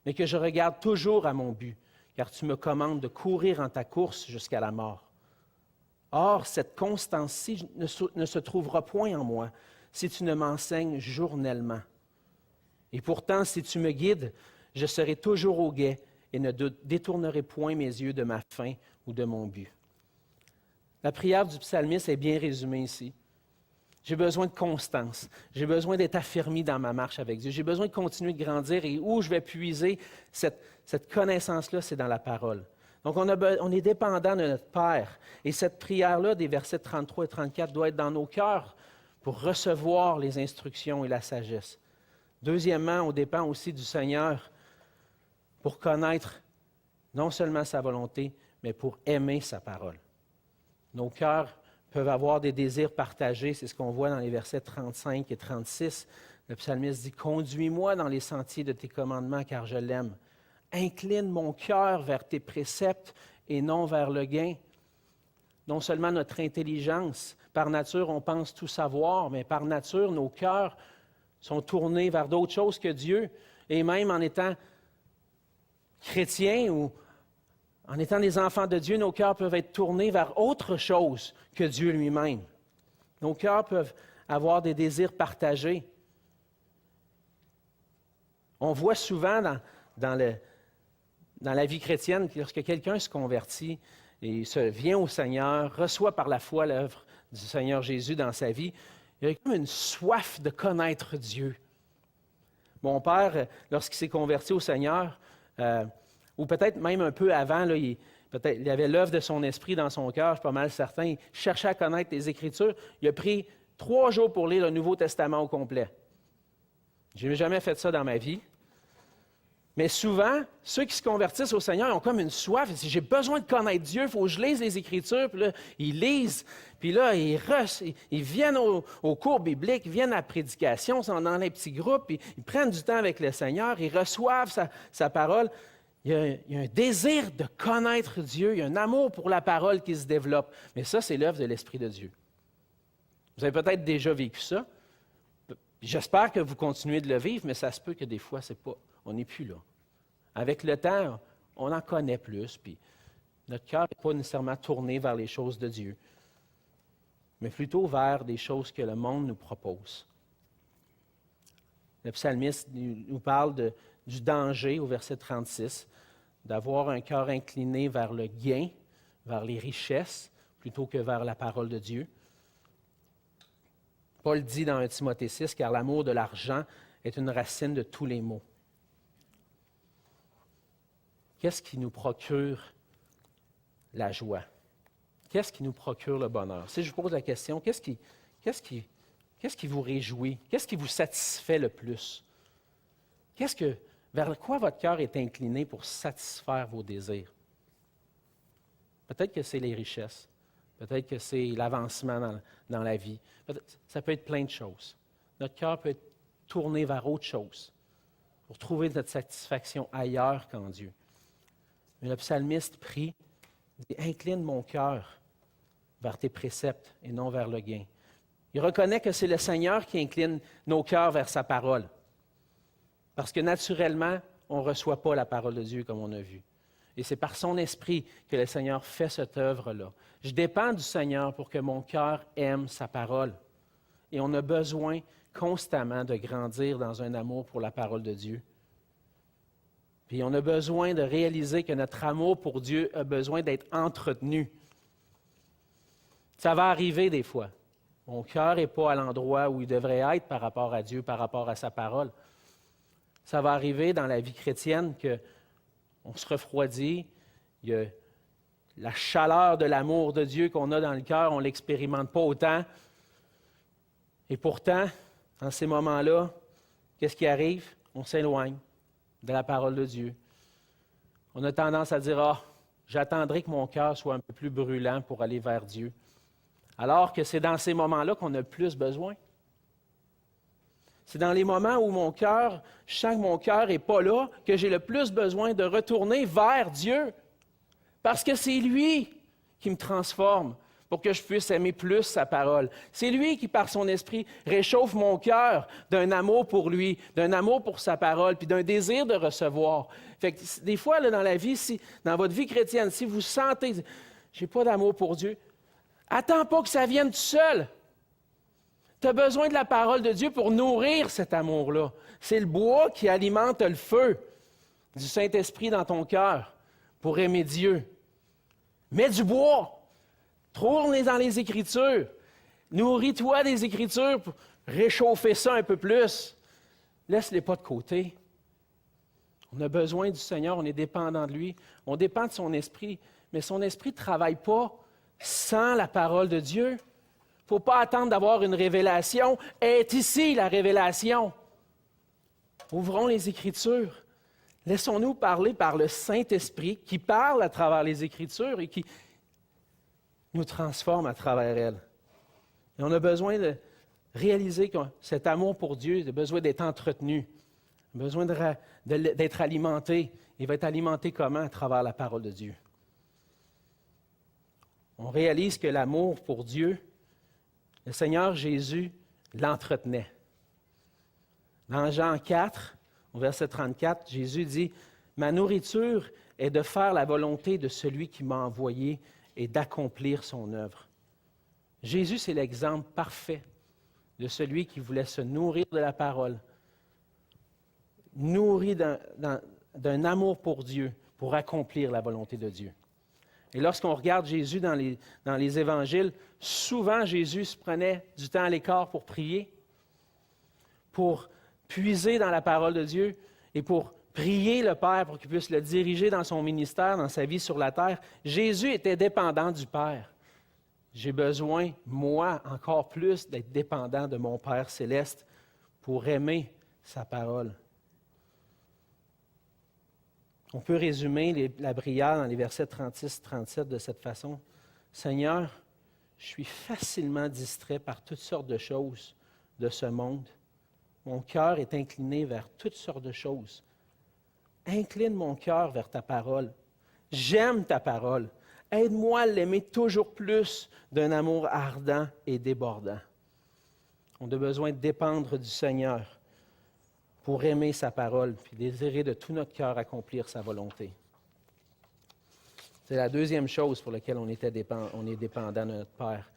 [SPEAKER 1] mais que je regarde toujours à mon but, car tu me commandes de courir en ta course jusqu'à la mort. Or, cette constance-ci ne se trouvera point en moi, si tu ne m'enseignes journellement. Et pourtant, si tu me guides, je serai toujours au guet et ne détournerai point mes yeux de ma fin ou de mon but. » La prière du psalmiste est bien résumée ici. J'ai besoin de constance. J'ai besoin d'être affermi dans ma marche avec Dieu. J'ai besoin de continuer de grandir et où je vais puiser cette connaissance-là, c'est dans la parole. Donc, on est dépendant de notre Père. Et cette prière-là, des versets 33 et 34, doit être dans nos cœurs pour recevoir les instructions et la sagesse. Deuxièmement, on dépend aussi du Seigneur pour connaître non seulement sa volonté, mais pour aimer sa parole. Nos cœurs peuvent avoir des désirs partagés, c'est ce qu'on voit dans les versets 35 et 36. Le psalmiste dit « Conduis-moi dans les sentiers de tes commandements, car je l'aime. Incline mon cœur vers tes préceptes et non vers le gain. » Non seulement notre intelligence, par nature, on pense tout savoir, mais par nature, nos cœurs sont tournés vers d'autres choses que Dieu. Et même en étant chrétiens ou en étant des enfants de Dieu, nos cœurs peuvent être tournés vers autre chose que Dieu lui-même. Nos cœurs peuvent avoir des désirs partagés. On voit souvent dans la vie chrétienne que lorsque quelqu'un se convertit et vient au Seigneur, reçoit par la foi l'œuvre du Seigneur Jésus dans sa vie, il y a comme une soif de connaître Dieu. Mon père, lorsqu'il s'est converti au Seigneur, ou peut-être même un peu avant, là, il avait l'œuvre de son esprit dans son cœur, je suis pas mal certain. Il cherchait à connaître les Écritures. Il a pris 3 jours pour lire le Nouveau Testament au complet. Je n'ai jamais fait ça dans ma vie. Mais souvent, ceux qui se convertissent au Seigneur ils ont comme une soif. Ils disent, j'ai besoin de connaître Dieu, il faut que je lise les Écritures. Puis là, ils lisent, puis là, ils viennent au cours biblique, ils viennent à la prédication, ils sont dans les petits groupes, puis ils prennent du temps avec le Seigneur, ils reçoivent sa parole. Il y a un désir de connaître Dieu, il y a un amour pour la parole qui se développe. Mais ça, c'est l'œuvre de l'Esprit de Dieu. Vous avez peut-être déjà vécu ça. J'espère que vous continuez de le vivre, mais ça se peut que des fois, on n'est plus là. Avec le temps, on en connaît plus, puis notre cœur n'est pas nécessairement tourné vers les choses de Dieu, mais plutôt vers des choses que le monde nous propose. Le psalmiste nous parle du danger, au verset 36, d'avoir un cœur incliné vers le gain, vers les richesses, plutôt que vers la parole de Dieu. Paul dit dans 1 Timothée 6, « Car l'amour de l'argent est une racine de tous les maux. » Qu'est-ce qui nous procure la joie? Qu'est-ce qui nous procure le bonheur? Si je vous pose la question, qu'est-ce qui vous réjouit? Qu'est-ce qui vous satisfait le plus? Vers quoi votre cœur est incliné pour satisfaire vos désirs? Peut-être que c'est les richesses. Peut-être que c'est l'avancement dans la vie. Ça peut être plein de choses. Notre cœur peut être tourné vers autre chose pour trouver notre satisfaction ailleurs qu'en Dieu. Mais le psalmiste prie, dit « Incline mon cœur vers tes préceptes et non vers le gain. » Il reconnaît que c'est le Seigneur qui incline nos cœurs vers sa parole. Parce que naturellement, on ne reçoit pas la parole de Dieu comme on a vu. Et c'est par son esprit que le Seigneur fait cette œuvre-là. Je dépends du Seigneur pour que mon cœur aime sa parole. Et on a besoin constamment de grandir dans un amour pour la parole de Dieu. Puis on a besoin de réaliser que notre amour pour Dieu a besoin d'être entretenu. Ça va arriver des fois. Mon cœur n'est pas à l'endroit où il devrait être par rapport à Dieu, par rapport à sa parole. Ça va arriver dans la vie chrétienne qu'on se refroidit, il y a la chaleur de l'amour de Dieu qu'on a dans le cœur, on ne l'expérimente pas autant. Et pourtant, dans ces moments-là, qu'est-ce qui arrive? On s'éloigne de la parole de Dieu. On a tendance à dire, j'attendrai que mon cœur soit un peu plus brûlant pour aller vers Dieu. Alors que c'est dans ces moments-là qu'on a le plus besoin. C'est dans les moments où je sens que mon cœur n'est pas là, que j'ai le plus besoin de retourner vers Dieu. Parce que c'est lui qui me transforme pour que je puisse aimer plus sa parole. C'est lui qui, par son esprit, réchauffe mon cœur d'un amour pour lui, d'un amour pour sa parole, puis d'un désir de recevoir. Fait que des fois, là, dans la vie, dans votre vie chrétienne, si vous sentez « j'ai pas d'amour pour Dieu », attends pas que ça vienne tout seul. Tu as besoin de la parole de Dieu pour nourrir cet amour-là. C'est le bois qui alimente le feu du Saint-Esprit dans ton cœur pour aimer Dieu. Mets du bois. Tourne dans les Écritures. Nourris-toi des Écritures pour réchauffer ça un peu plus. Laisse-les pas de côté. On a besoin du Seigneur, on est dépendant de lui. On dépend de son esprit, mais son esprit ne travaille pas sans la parole de Dieu. Il ne faut pas attendre d'avoir une révélation. Est ici la révélation. Ouvrons les Écritures. Laissons-nous parler par le Saint-Esprit qui parle à travers les Écritures et qui nous transforme à travers elles. Et on a besoin de réaliser que cet amour pour Dieu a besoin d'être entretenu, a besoin d'être alimenté. Il va être alimenté comment? À travers la parole de Dieu. On réalise que l'amour pour Dieu, le Seigneur Jésus l'entretenait. Dans Jean 4, au verset 34, Jésus dit « Ma nourriture est de faire la volonté de celui qui m'a envoyé et d'accomplir son œuvre. » Jésus, c'est l'exemple parfait de celui qui voulait se nourrir de la parole, nourri d'un amour pour Dieu, pour accomplir la volonté de Dieu. Et lorsqu'on regarde Jésus dans les évangiles, souvent Jésus se prenait du temps à l'écart pour prier, pour puiser dans la parole de Dieu et pour prier le Père pour qu'il puisse le diriger dans son ministère, dans sa vie sur la terre. Jésus était dépendant du Père. J'ai besoin, moi, encore plus, d'être dépendant de mon Père céleste pour aimer sa parole. On peut résumer la prière dans les versets 36-37 de cette façon. « Seigneur, je suis facilement distrait par toutes sortes de choses de ce monde. Mon cœur est incliné vers toutes sortes de choses. Incline mon cœur vers ta parole. J'aime ta parole. Aide-moi à l'aimer toujours plus d'un amour ardent et débordant. » On a besoin de dépendre du Seigneur pour aimer sa parole, puis désirer de tout notre cœur accomplir sa volonté. C'est la deuxième chose pour laquelle on est dépendant de notre Père.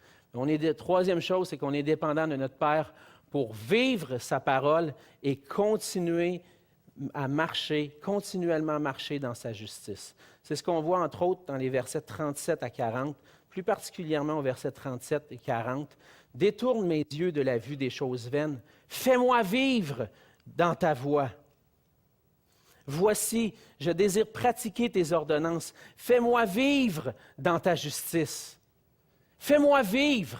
[SPEAKER 1] Troisième chose, c'est qu'on est dépendant de notre Père pour vivre sa parole et continuer à marcher, continuellement marcher dans sa justice. C'est ce qu'on voit entre autres dans les versets 37 à 40, plus particulièrement au verset 37 et 40. « Détourne mes yeux de la vue des choses vaines. Fais-moi vivre dans ta voie. Voici, je désire pratiquer tes ordonnances. Fais-moi vivre dans ta justice. Fais-moi vivre. »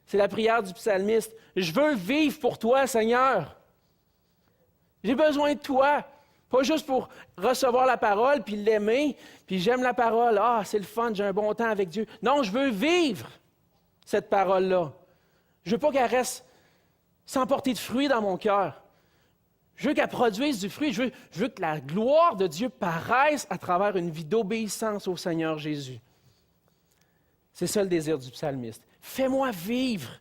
[SPEAKER 1] C'est la prière du psalmiste. « Je veux vivre pour toi, Seigneur. J'ai besoin de toi. » Pas juste pour recevoir la parole, puis l'aimer, puis j'aime la parole. Ah, c'est le fun, j'ai un bon temps avec Dieu. Non, je veux vivre cette parole-là. Je ne veux pas qu'elle reste sans porter de fruit dans mon cœur. Je veux qu'elle produise du fruit. Je veux que la gloire de Dieu paraisse à travers une vie d'obéissance au Seigneur Jésus. C'est ça le désir du psalmiste. Fais-moi vivre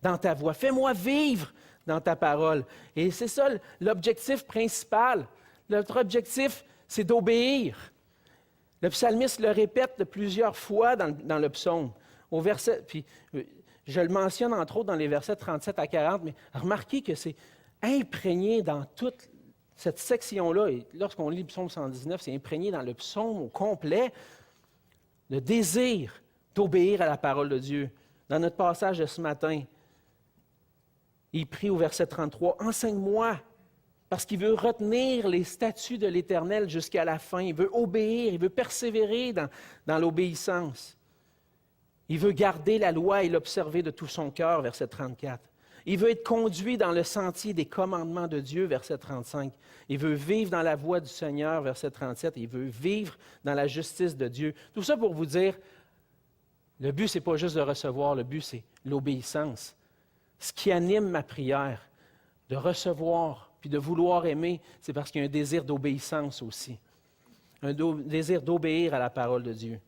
[SPEAKER 1] dans ta voie. Fais-moi vivre dans ta parole. Et c'est ça l'objectif principal. Notre objectif, c'est d'obéir. Le psalmiste le répète plusieurs fois dans le psaume. Au verset, puis je le mentionne entre autres dans les versets 37 à 40, mais remarquez que c'est imprégné dans toute cette section-là. Et lorsqu'on lit le psaume 119, c'est imprégné dans le psaume au complet, le désir d'obéir à la parole de Dieu. Dans notre passage de ce matin, il prie au verset 33, « Enseigne-moi », parce qu'il veut retenir les statuts de l'Éternel jusqu'à la fin. Il veut obéir, il veut persévérer dans l'obéissance. Il veut garder la loi et l'observer de tout son cœur, verset 34. Il veut être conduit dans le sentier des commandements de Dieu, verset 35. Il veut vivre dans la voie du Seigneur, verset 37. Il veut vivre dans la justice de Dieu. Tout ça pour vous dire, le but, ce n'est pas juste de recevoir, le but, c'est l'obéissance. Ce qui anime ma prière, de recevoir puis de vouloir aimer, c'est parce qu'il y a un désir d'obéissance aussi. Un désir d'obéir à la parole de Dieu.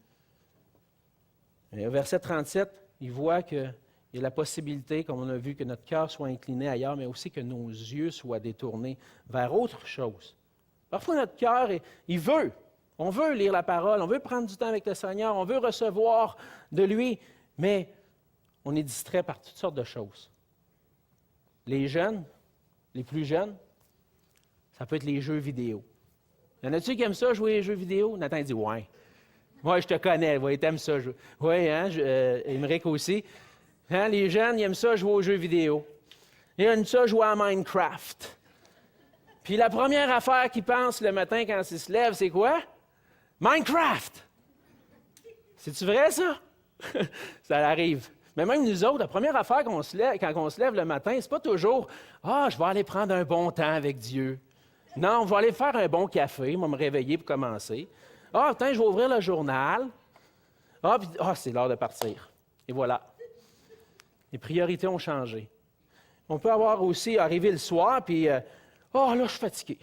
[SPEAKER 1] Et au verset 37, il voit qu'il y a la possibilité, comme on a vu, que notre cœur soit incliné ailleurs, mais aussi que nos yeux soient détournés vers autre chose. Parfois, notre cœur, on veut lire la parole, on veut prendre du temps avec le Seigneur, on veut recevoir de lui, mais on est distrait par toutes sortes de choses. Les jeunes, les plus jeunes, ça peut être les jeux vidéo. Y en a-tu qui aiment ça, jouer les jeux vidéo? Nathan dit « ouais ». Moi, je te connais. Oui, t'aimes ça. Oui, hein, Émeric aussi. Hein, les jeunes, ils aiment ça jouer aux jeux vidéo. Ils aiment ça jouer à Minecraft. Puis la première affaire qu'ils pensent le matin quand ils se lèvent, c'est quoi? Minecraft! C'est-tu vrai, ça? Ça arrive. Mais même nous autres, la première affaire quand on se lève le matin, c'est pas toujours « Ah, je vais aller prendre un bon temps avec Dieu. » Non, je vais aller faire un bon café, je vais me réveiller pour commencer. « Ah, putain, je vais ouvrir le journal. » C'est l'heure de partir. Et voilà. Les priorités ont changé. On peut avoir aussi arrivé le soir, puis là, je suis fatigué.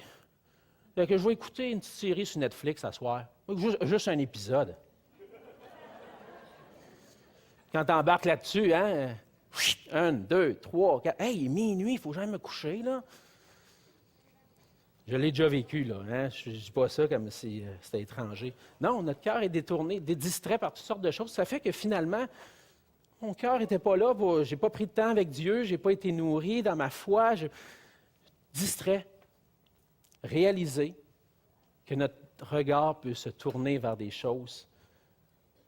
[SPEAKER 1] Fait que je vais écouter une petite série sur Netflix ce soir. Juste un épisode. Quand tu embarques là-dessus, hein? 1, 2, 3, 4. Hey, il est minuit, il faut jamais me coucher, là. Je l'ai déjà vécu, là. Hein? Je ne dis pas ça comme si c'était étranger. Non, notre cœur est détourné, distrait par toutes sortes de choses. Ça fait que finalement, mon cœur n'était pas là. Je n'ai pas pris de temps avec Dieu, je n'ai pas été nourri dans ma foi. Distrait. Réaliser que notre regard peut se tourner vers des choses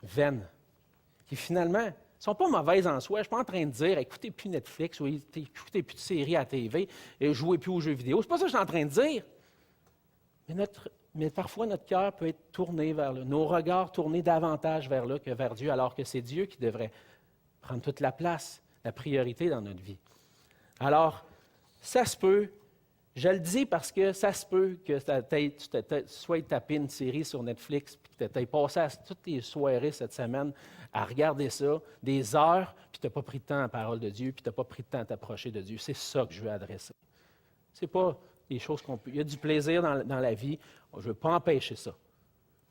[SPEAKER 1] vaines, qui finalement ne sont pas mauvaises en soi. Je ne suis pas en train de dire écoutez plus Netflix ou écoutez plus de séries à la TV et jouez plus aux jeux vidéo. C'est pas ça que je suis en train de dire. Mais parfois, notre cœur peut être tourné vers là, nos regards tournés davantage vers là que vers Dieu, alors que c'est Dieu qui devrait prendre toute la place, la priorité dans notre vie. Alors, ça se peut. Je le dis parce que ça se peut que tu sois tapé une série sur Netflix puis que tu aies passé toutes les soirées cette semaine à regarder ça, des heures, puis tu n'as pas pris de temps à la parole de Dieu, puis tu n'as pas pris de temps à t'approcher de Dieu. C'est ça que je veux adresser. Ce n'est pas des choses qu'on peut... Il y a du plaisir dans la vie. Je ne veux pas empêcher ça.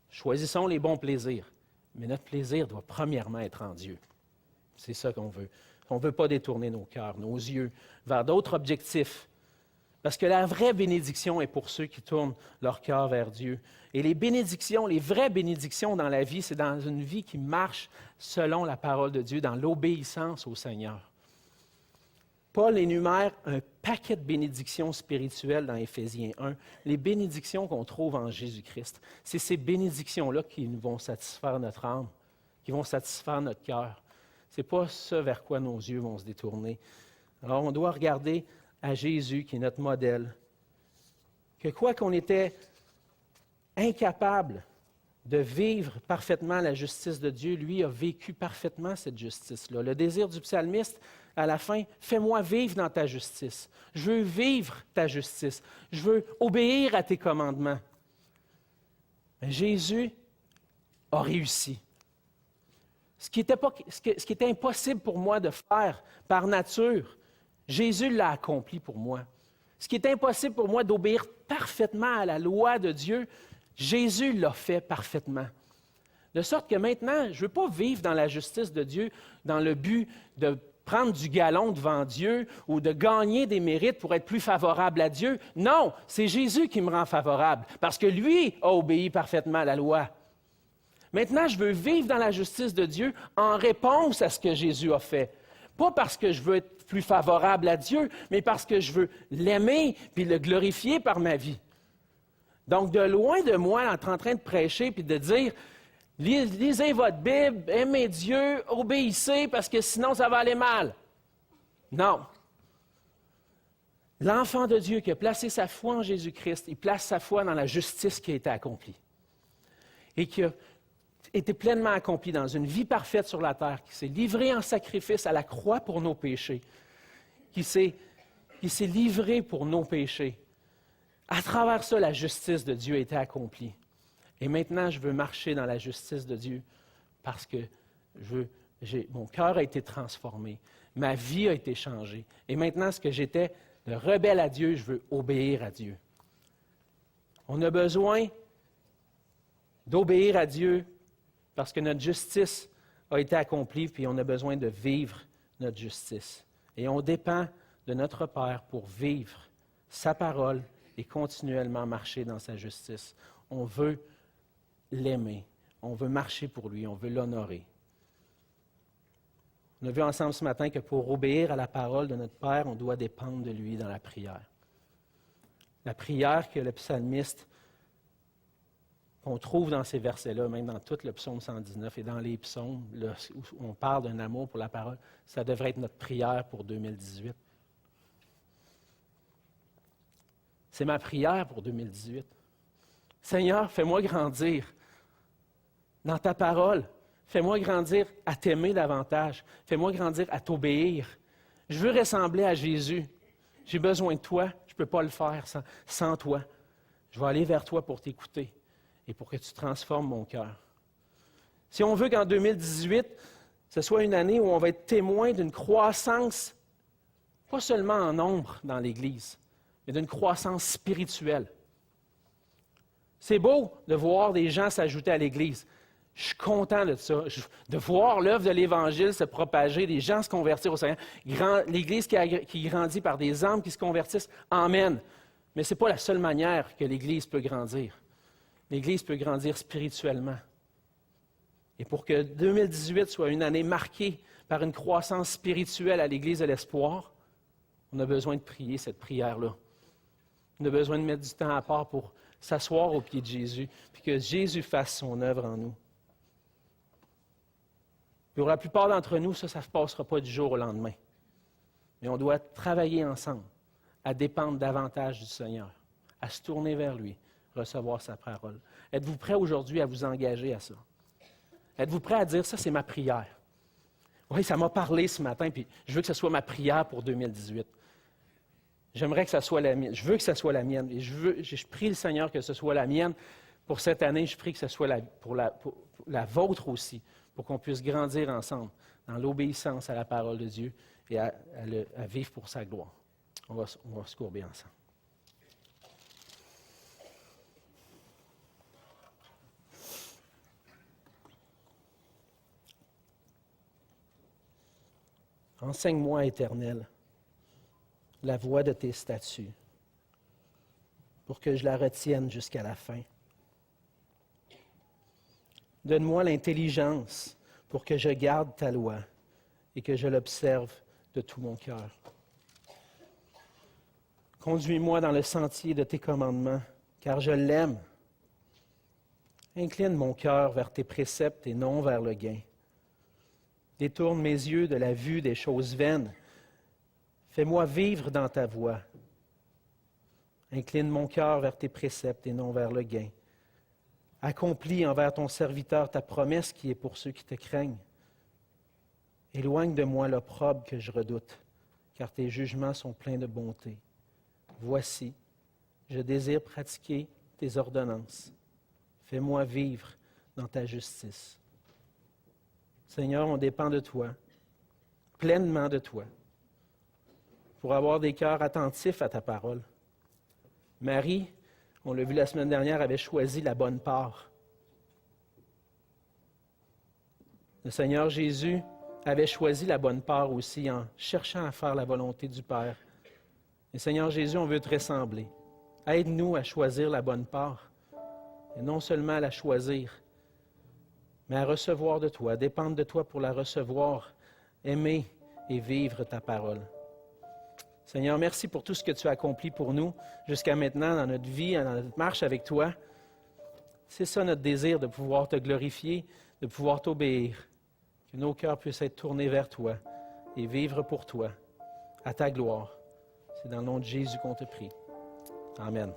[SPEAKER 1] Choisissons les bons plaisirs. Mais notre plaisir doit premièrement être en Dieu. C'est ça qu'on veut. On ne veut pas détourner nos cœurs, nos yeux vers d'autres objectifs. Parce que la vraie bénédiction est pour ceux qui tournent leur cœur vers Dieu. Et les bénédictions, les vraies bénédictions dans la vie, c'est dans une vie qui marche selon la parole de Dieu, dans l'obéissance au Seigneur. Paul énumère un paquet de bénédictions spirituelles dans Éphésiens 1, les bénédictions qu'on trouve en Jésus-Christ. C'est ces bénédictions-là qui vont satisfaire notre âme, qui vont satisfaire notre cœur. Ce n'est pas ce vers quoi nos yeux vont se détourner. Alors, on doit regarder à Jésus, qui est notre modèle, que quoi qu'on était incapable de vivre parfaitement la justice de Dieu, lui a vécu parfaitement cette justice-là. Le désir du psalmiste, à la fin, « Fais-moi vivre dans ta justice. Je veux vivre ta justice. Je veux obéir à tes commandements. » Mais Jésus a réussi. Ce qui était impossible pour moi de faire par nature, Jésus l'a accompli pour moi. Ce qui est impossible pour moi d'obéir parfaitement à la loi de Dieu, Jésus l'a fait parfaitement. De sorte que maintenant, je ne veux pas vivre dans la justice de Dieu dans le but de prendre du galon devant Dieu ou de gagner des mérites pour être plus favorable à Dieu. Non, c'est Jésus qui me rend favorable parce que lui a obéi parfaitement à la loi. Maintenant, je veux vivre dans la justice de Dieu en réponse à ce que Jésus a fait. Pas parce que je veux être plus favorable à Dieu, mais parce que je veux l'aimer puis le glorifier par ma vie. Donc, de loin de moi, être en train de prêcher puis de dire « Lisez votre Bible, aimez Dieu, obéissez, parce que sinon ça va aller mal. » Non. L'enfant de Dieu qui a placé sa foi en Jésus-Christ, il place sa foi dans la justice qui a été accomplie et qui a été pleinement accomplie dans une vie parfaite sur la terre, qui s'est livré en sacrifice à la croix pour nos péchés, qui s'est livré pour nos péchés. À travers ça, la justice de Dieu a été accomplie. Et maintenant, je veux marcher dans la justice de Dieu parce que mon cœur a été transformé, ma vie a été changée. Et maintenant, ce que j'étais, le rebelle à Dieu, je veux obéir à Dieu. On a besoin d'obéir à Dieu parce que notre justice a été accomplie, puis on a besoin de vivre notre justice. Et on dépend de notre Père pour vivre sa parole et continuellement marcher dans sa justice. On veut l'aimer, on veut marcher pour lui, on veut l'honorer. On a vu ensemble ce matin que pour obéir à la parole de notre Père, on doit dépendre de lui dans la prière. La prière que le psalmiste qu'on trouve dans ces versets-là, même dans tout le psaume 119 et dans les psaumes, là, où on parle d'un amour pour la parole, ça devrait être notre prière pour 2018. C'est ma prière pour 2018. Seigneur, fais-moi grandir dans ta parole. Fais-moi grandir à t'aimer davantage. Fais-moi grandir à t'obéir. Je veux ressembler à Jésus. J'ai besoin de toi. Je ne peux pas le faire sans toi. Je vais aller vers toi pour t'écouter et pour que tu transformes mon cœur. Si on veut qu'en 2018, ce soit une année où on va être témoin d'une croissance, pas seulement en nombre dans l'Église, mais d'une croissance spirituelle. C'est beau de voir des gens s'ajouter à l'Église. Je suis content de ça, de voir l'œuvre de l'Évangile se propager, des gens se convertir au Seigneur. L'Église qui grandit par des âmes qui se convertissent, amen. Mais ce n'est pas la seule manière que l'Église peut grandir. L'Église peut grandir spirituellement. Et pour que 2018 soit une année marquée par une croissance spirituelle à l'Église de l'Espoir, on a besoin de prier cette prière-là. On a besoin de mettre du temps à part pour s'asseoir au pied de Jésus, puis que Jésus fasse son œuvre en nous. Pour la plupart d'entre nous, ça ne passera pas du jour au lendemain. Mais on doit travailler ensemble à dépendre davantage du Seigneur, à se tourner vers lui, recevoir sa parole. Êtes-vous prêts aujourd'hui à vous engager à ça? Êtes-vous prêts à dire, ça c'est ma prière? Oui, ça m'a parlé ce matin, puis je veux que ce soit ma prière pour 2018. J'aimerais que ça soit la mienne. Je veux que ce soit la mienne. Et je prie le Seigneur que ce soit la mienne pour cette année. Je prie que ce soit pour la vôtre aussi, pour qu'on puisse grandir ensemble dans l'obéissance à la parole de Dieu et à vivre pour sa gloire. On va se courber ensemble. Enseigne-moi, Éternel, la voie de tes statuts, pour que je la retienne jusqu'à la fin. Donne-moi l'intelligence pour que je garde ta loi et que je l'observe de tout mon cœur. Conduis-moi dans le sentier de tes commandements, car je l'aime. Incline mon cœur vers tes préceptes et non vers le gain. Détourne mes yeux de la vue des choses vaines. Fais-moi vivre dans ta voie. Incline mon cœur vers tes préceptes et non vers le gain. Accomplis envers ton serviteur ta promesse qui est pour ceux qui te craignent. Éloigne de moi l'opprobre que je redoute, car tes jugements sont pleins de bonté. Voici, je désire pratiquer tes ordonnances. Fais-moi vivre dans ta justice. Seigneur, on dépend de toi, pleinement de toi, pour avoir des cœurs attentifs à ta parole. Marie, on l'a vu la semaine dernière, avait choisi la bonne part. Le Seigneur Jésus avait choisi la bonne part aussi en cherchant à faire la volonté du Père. Et Seigneur Jésus, on veut te ressembler. Aide-nous à choisir la bonne part, et non seulement à la choisir, mais à recevoir de toi, à dépendre de toi pour la recevoir, aimer et vivre ta parole. Seigneur, merci pour tout ce que tu as accompli pour nous jusqu'à maintenant dans notre vie, dans notre marche avec toi. C'est ça notre désir, de pouvoir te glorifier, de pouvoir t'obéir, que nos cœurs puissent être tournés vers toi et vivre pour toi, à ta gloire. C'est dans le nom de Jésus qu'on te prie. Amen.